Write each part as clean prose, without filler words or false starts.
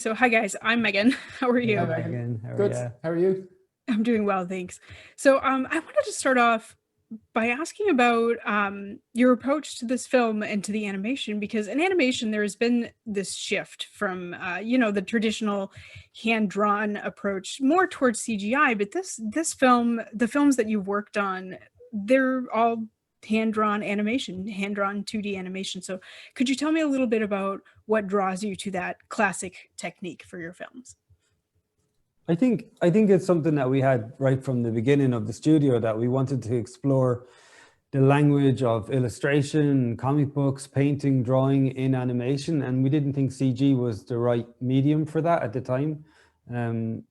So, hi guys, I'm Megan. How are Hey, you? Megan. Good. Yeah. How are you? I'm doing well, thanks. So, I wanted to start off by asking about your approach to this film and to the animation, because in animation there has been this shift from, the traditional hand-drawn approach more towards CGI. But this film, the films that you've worked on, they're all hand-drawn animation, hand-drawn 2D animation. So, could you tell me a little bit about what draws you to that classic technique for your films? I think it's something that we had right from the beginning of the studio, that we wanted to explore the language of illustration, comic books, painting, drawing in animation, and we didn't think CG was the right medium for that at the time.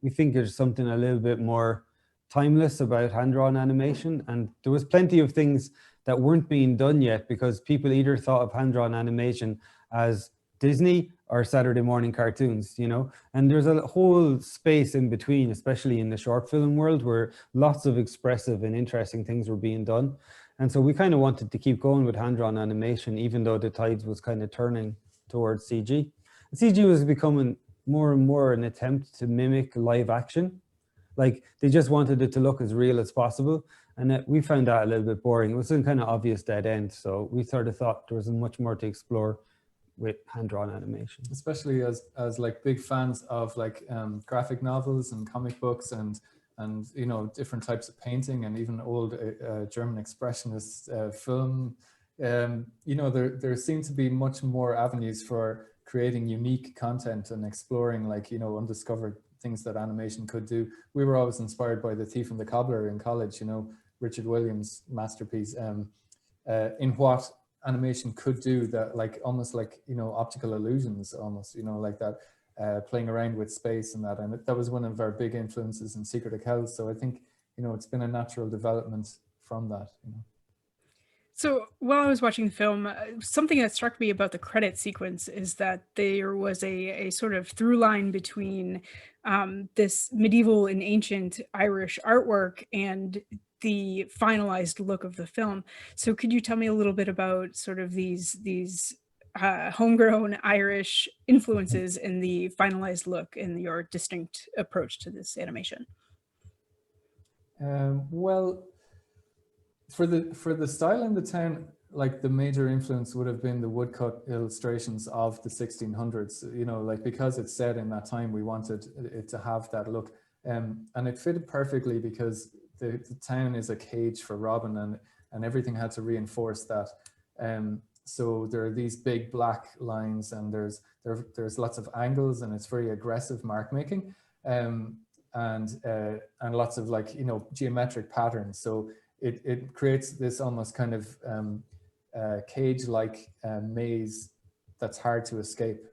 We think there's something a little bit more timeless about hand-drawn animation, and there was plenty of things that weren't being done yet because people either thought of hand-drawn animation as Disney or Saturday morning cartoons, and there's a whole space in between, especially in the short film world, where lots of expressive and interesting things were being done. And so we kind of wanted to keep going with hand-drawn animation, even though the tides was kind of turning towards CG. And CG was becoming more and more an attempt to mimic live action. Like, they just wanted it to look as real as possible. And we found that a little bit boring. It was a kind of obvious dead end. So we sort of thought there was much more to explore with hand-drawn animation. Especially as like big fans of like graphic novels and comic books and different types of painting and even old German expressionist film. There seem to be much more avenues for creating unique content and exploring undiscovered things that animation could do. We were always inspired by The Thief and the Cobbler in college, Richard Williams' masterpiece, in what animation could do, that almost optical illusions, almost like that, playing around with space and that. And that was one of our big influences in Secret of Kells. So I think it's been a natural development from that. So while I was watching the film, something that struck me about the credit sequence is that there was a sort of through line between this medieval and ancient Irish artwork and the finalized look of the film. So could you tell me a little bit about sort of these homegrown Irish influences in the finalized look and your distinct approach to this animation? Well, for the style in the town, like the major influence would have been the woodcut illustrations of the 1600s, because it's set in that time, we wanted it to have that look. And it fitted perfectly because the town is a cage for Robin, and everything had to reinforce that. So there are these big black lines, and there's lots of angles, and it's very aggressive mark making, and lots of geometric patterns. So it creates this almost kind of cage-like maze that's hard to escape,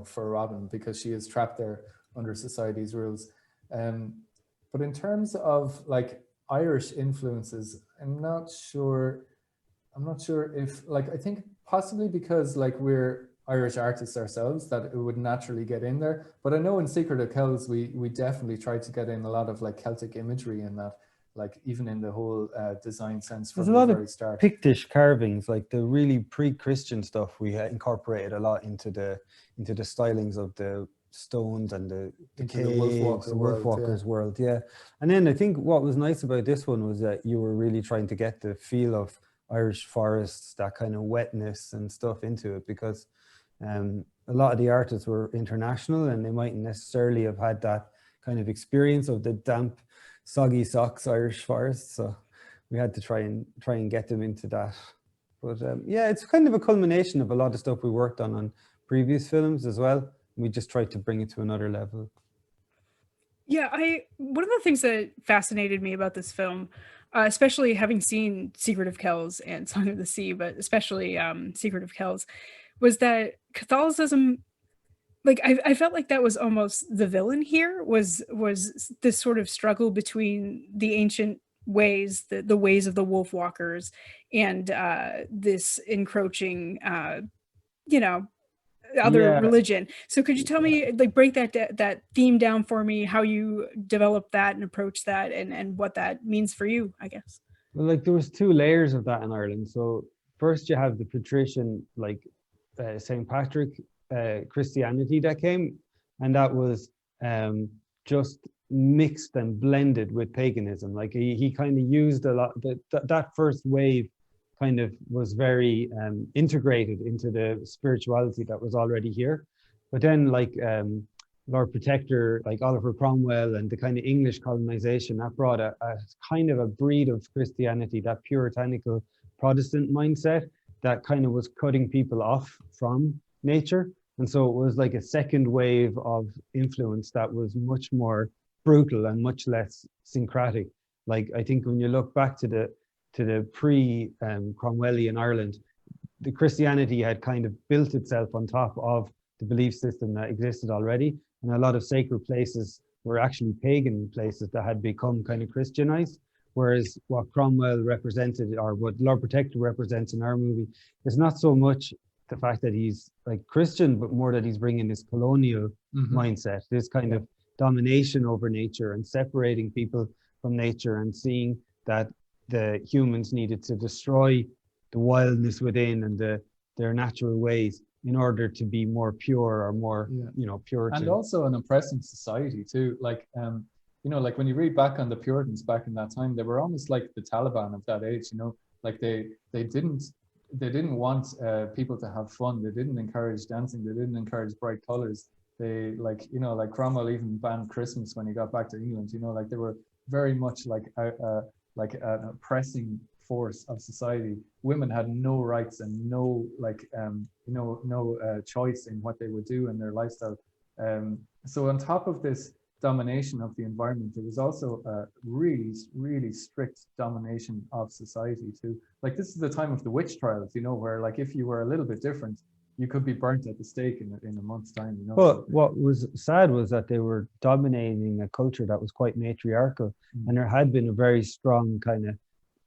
for Robin, because she is trapped there under society's rules. But in terms of Irish influences, I'm not sure if I think possibly because we're Irish artists ourselves, that it would naturally get in there. But I know in Secret of Kells we definitely tried to get in a lot of Celtic imagery in that, even in the whole design sense from the very start. There's a lot of Pictish carvings, like the really pre-Christian stuff. We incorporated a lot into the stylings of the stones and the caves, the Wolfwalkers world, yeah. And then I think what was nice about this one was that you were really trying to get the feel of Irish forests, that kind of wetness and stuff into it, because a lot of the artists were international and they mightn't necessarily have had that kind of experience of the damp, soggy socks Irish forests. So we had to try and get them into that. But yeah, it's kind of a culmination of a lot of stuff we worked on previous films as well. We just tried to bring it to another level. Yeah, one of the things that fascinated me about this film, especially having seen Secret of Kells and Song of the Sea, but especially Secret of Kells, was that Catholicism, I felt like that was almost the villain here, was this sort of struggle between the ancient ways, the ways of the Wolfwalkers, and this encroaching, other religion. So could you tell me, break that theme down for me, how you develop that and approach that, and what that means for you, I guess? Well, there was two layers of that in Ireland. So first you have the patrician, St. Patrick Christianity that came, and that was just mixed and blended with paganism. Like he kind of used a lot, that first wave kind of was very integrated into the spirituality that was already here. But then like Lord Protector, like Oliver Cromwell, and the kind of English colonization, that brought a kind of a breed of Christianity, that puritanical Protestant mindset that kind of was cutting people off from nature. And so it was like a second wave of influence that was much more brutal and much less syncretic. Like I think when you look back to the pre-Cromwellian Ireland, the Christianity had kind of built itself on top of the belief system that existed already. And a lot of sacred places were actually pagan places that had become kind of Christianized. Whereas what Cromwell represented, or what Lord Protector represents in our movie, is not so much the fact that he's like Christian, but more that he's bringing this colonial mindset, this kind of domination over nature and separating people from nature, and seeing that the humans needed to destroy the wildness within and their natural ways in order to be more pure, or more, you know, Puritan. And also an oppressing society too. Like, you know, like when you read back on the Puritans back in that time, they were almost like the Taliban of that age, you know, like they didn't want people to have fun. They didn't encourage dancing. They didn't encourage bright colors. They, like, you know, like Cromwell even banned Christmas when he got back to England, you know, like they were very much like an oppressing force of society. Women had no rights and no, like, you know, no choice in what they would do in their lifestyle. So on top of this domination of the environment, there was also a really, really strict domination of society too. Like this is the time of the witch trials, you know, where like if you were a little bit different, you could be burnt at the stake in a month's time, you know. Well, what was sad was that they were dominating a culture that was quite matriarchal, and there had been a very strong kind of,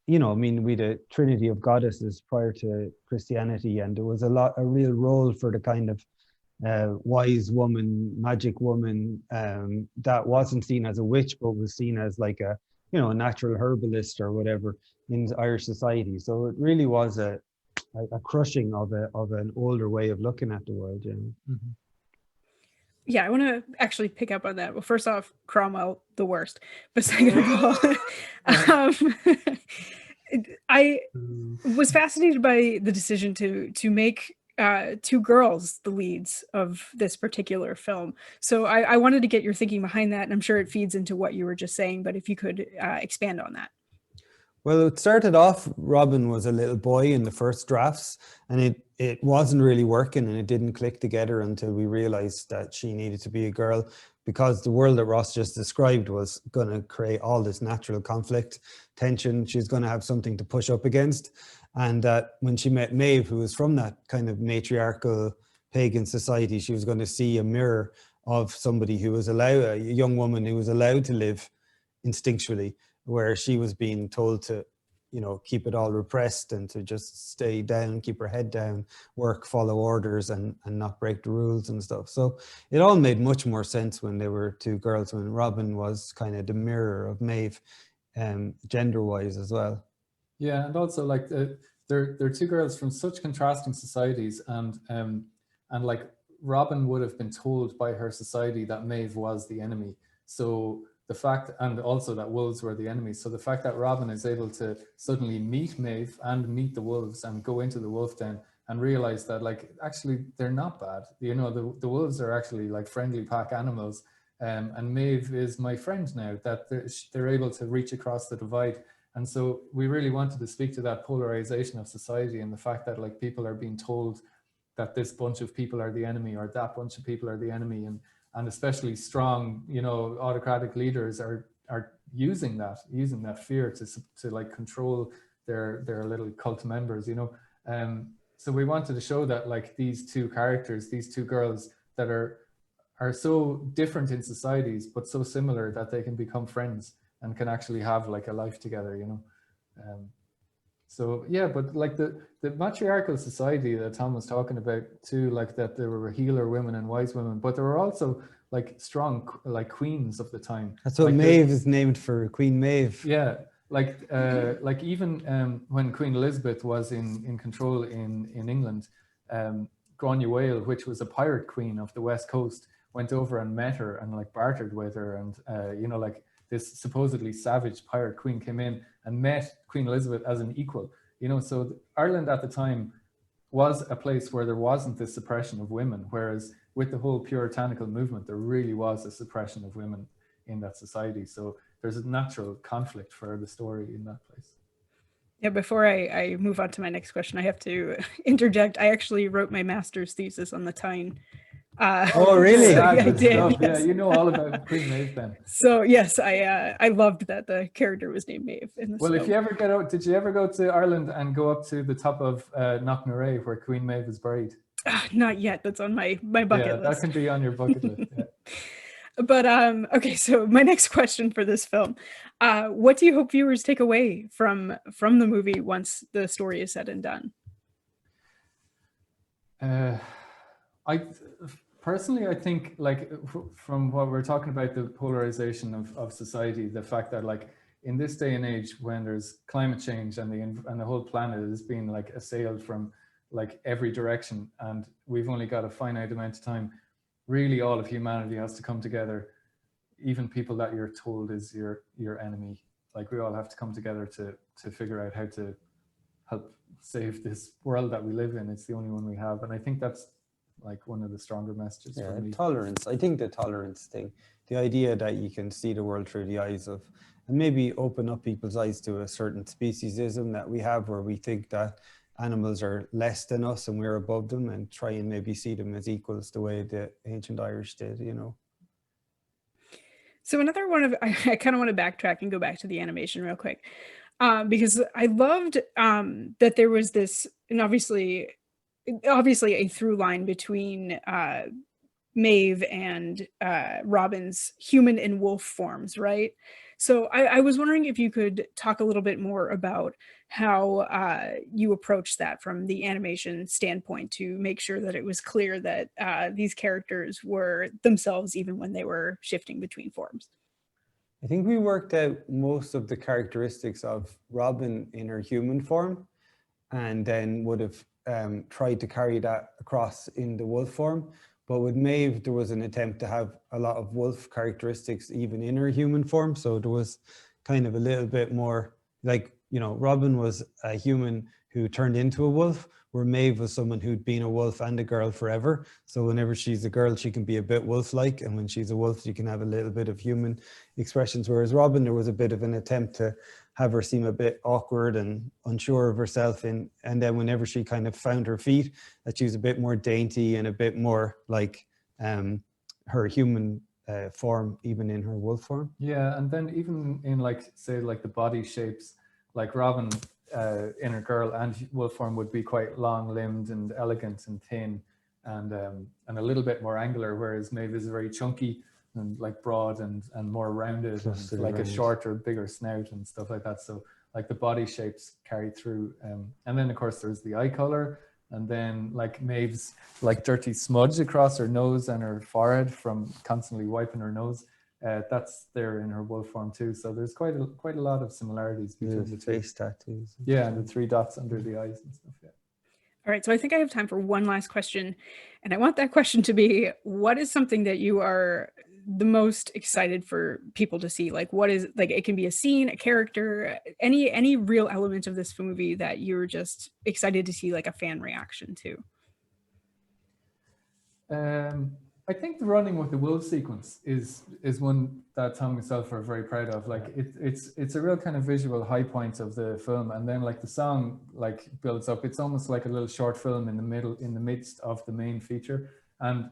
you know, I mean, we had a trinity of goddesses prior to Christianity, and there was a real role for the kind of wise woman, magic woman, that wasn't seen as a witch, but was seen as like a, you know, a natural herbalist or whatever in Irish society. So it really was a crushing of an older way of looking at the world, you know. Yeah, I want to actually pick up on that. Well, first off, Cromwell, the worst. But second of all, I was fascinated by the decision to make two girls the leads of this particular film. So I wanted to get your thinking behind that, and I'm sure it feeds into what you were just saying, but if you could expand on that. Well, it started off, Robin was a little boy in the first drafts, and it wasn't really working, and it didn't click together until we realized that she needed to be a girl, because the world that Ross just described was going to create all this natural conflict, tension. She's going to have something to push up against. And that when she met Maeve, who was from that kind of matriarchal pagan society, she was going to see a mirror of somebody who was allowed, a young woman who was allowed to live instinctually, where she was being told to, you know, keep it all repressed and to just stay down, keep her head down, work, follow orders, and not break the rules and stuff. So it all made much more sense when they were two girls, when Robin was kind of the mirror of Maeve, gender-wise as well. Yeah, and also like they're two girls from such contrasting societies, and like Robin would have been told by her society that Maeve was the enemy. So the fact, and also that wolves were the enemy. So the fact that Robin is able to suddenly meet Maeve and meet the wolves and go into the wolf den and realize that, like, actually they're not bad. You know, the wolves are actually like friendly pack animals. And Maeve is my friend now, that they're able to reach across the divide. And so we really wanted to speak to that polarization of society, and the fact that like people are being told that this bunch of people are the enemy, or that bunch of people are the enemy, and especially strong, you know, autocratic leaders are using that fear to like control their little cult members, you know. So we wanted to show that like these two characters, these two girls that are so different in societies but so similar that they can become friends and can actually have like a life together, you know. So yeah, but like the matriarchal society that Tomm was talking about too, like that there were healer women and wise women, but there were also like strong like queens of the time. That's what like Maeve is named for, Queen Maeve. Yeah, like even when Queen Elizabeth was in control in England, Gráinne Mhaol, which was a pirate queen of the West Coast, went over and met her and like bartered with her, and you know, like this supposedly savage pirate queen came in and met Queen Elizabeth as an equal, you know. So Ireland at the time was a place where there wasn't this suppression of women, whereas with the whole puritanical movement, there really was a suppression of women in that society. So there's a natural conflict for the story in that place. Yeah, before I move on to my next question, I have to interject. I actually wrote my master's thesis on the Tyne. Oh, really? So, yeah, I Good did. stuff. Yes. Yeah, you know all about Queen Maeve then. So yes, I loved that the character was named Maeve in this Well, film. if you ever get out, did you ever go to Ireland and go up to the top of Knocknarea where Queen Maeve is buried? Not yet. That's on my bucket Yeah, list. that can be on your bucket list. Yeah. But okay, so my next question for this film, what do you hope viewers take away from the movie once the story is said and done? I personally, I think, like, from what we're talking about, the polarization of society, the fact that, like, in this day and age when there's climate change and the whole planet is being like assailed from like every direction, and we've only got a finite amount of time, really all of humanity has to come together. Even people that you're told is your enemy, like, we all have to come together to figure out how to help save this world that we live in. It's the only one we have, and I think that's like one of the stronger messages for me. Tolerance. I think the tolerance thing, the idea that you can see the world through the eyes of, and maybe open up people's eyes to a certain speciesism that we have, where we think that animals are less than us and we're above them, and try and maybe see them as equals the way the ancient Irish did, you know. So another one of, I kind of want to backtrack and go back to the animation real quick, because I loved that there was this, and obviously a through line between Maeve and Robin's human and wolf forms, right? So I was wondering if you could talk a little bit more about how you approached that from the animation standpoint to make sure that it was clear that these characters were themselves even when they were shifting between forms. I think we worked out most of the characteristics of Robin in her human form, and then would have tried to carry that across in the wolf form. But with Maeve, there was an attempt to have a lot of wolf characteristics even in her human form. So there was kind of a little bit more, like, you know, Robin was a human who turned into a wolf, where Maeve was someone who'd been a wolf and a girl forever. So whenever she's a girl, she can be a bit wolf-like, and when she's a wolf, she can have a little bit of human expressions. Whereas Robin, there was a bit of an attempt to have her seem a bit awkward and unsure of herself, and then whenever she kind of found her feet, that she was a bit more dainty and a bit more like her human form, even in her wolf form. Yeah, and then even in, like, say, like the body shapes, like Robin in her girl and wolf form would be quite long-limbed and elegant and thin, and a little bit more angular, whereas Maeve is very chunky and like broad and more rounded, and like a shorter, bigger snout and stuff like that. So like the body shapes carry through, and then of course there's the eye color, and then like Maeve's like dirty smudge across her nose and her forehead from constantly wiping her nose. That's there in her wolf form too. So there's quite a lot of similarities between the face tattoos. Yeah, and the 3 dots under the eyes and stuff. Yeah. All right, so I think I have time for one last question, and I want that question to be, what is something that you are the most excited for people to see? Like, what is, like, it can be a scene, a character, any real element of this movie that you're just excited to see like a fan reaction to? I think the running with the wolf sequence is one that Tomm and myself are very proud of. Like, it's a real kind of visual high point of the film, and then like the song like builds up. It's almost like a little short film in the midst of the main feature, and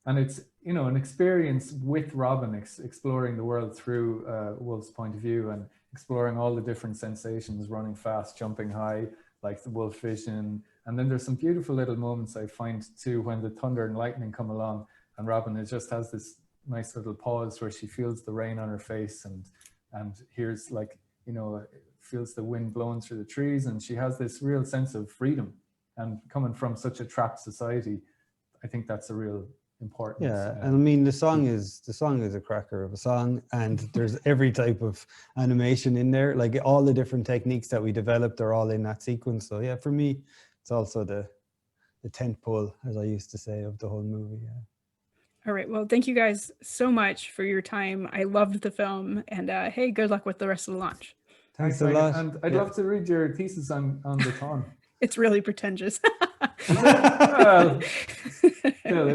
it's, you know, an experience with Robin exploring the world through Wolf's point of view, and exploring all the different sensations, running fast, jumping high, like the wolf vision. And then there's some beautiful little moments I find too, when the thunder and lightning come along, and Robin just has this nice little pause where she feels the rain on her face and hears, like, you know, feels the wind blowing through the trees, and she has this real sense of freedom. And coming from such a trapped society, I think that's a real importance. Yeah, and I mean the song is a cracker of a song, and there's every type of animation in there. Like, all the different techniques that we developed are all in that sequence. So yeah, for me, it's also the tent pole, as I used to say, of the whole movie. Yeah. All right. Well, thank you guys so much for your time. I loved the film, and hey, good luck with the rest of the launch. Thanks a Megan. lot. And I'd love to read your thesis on the Tomm. It's really pretentious. Well, still,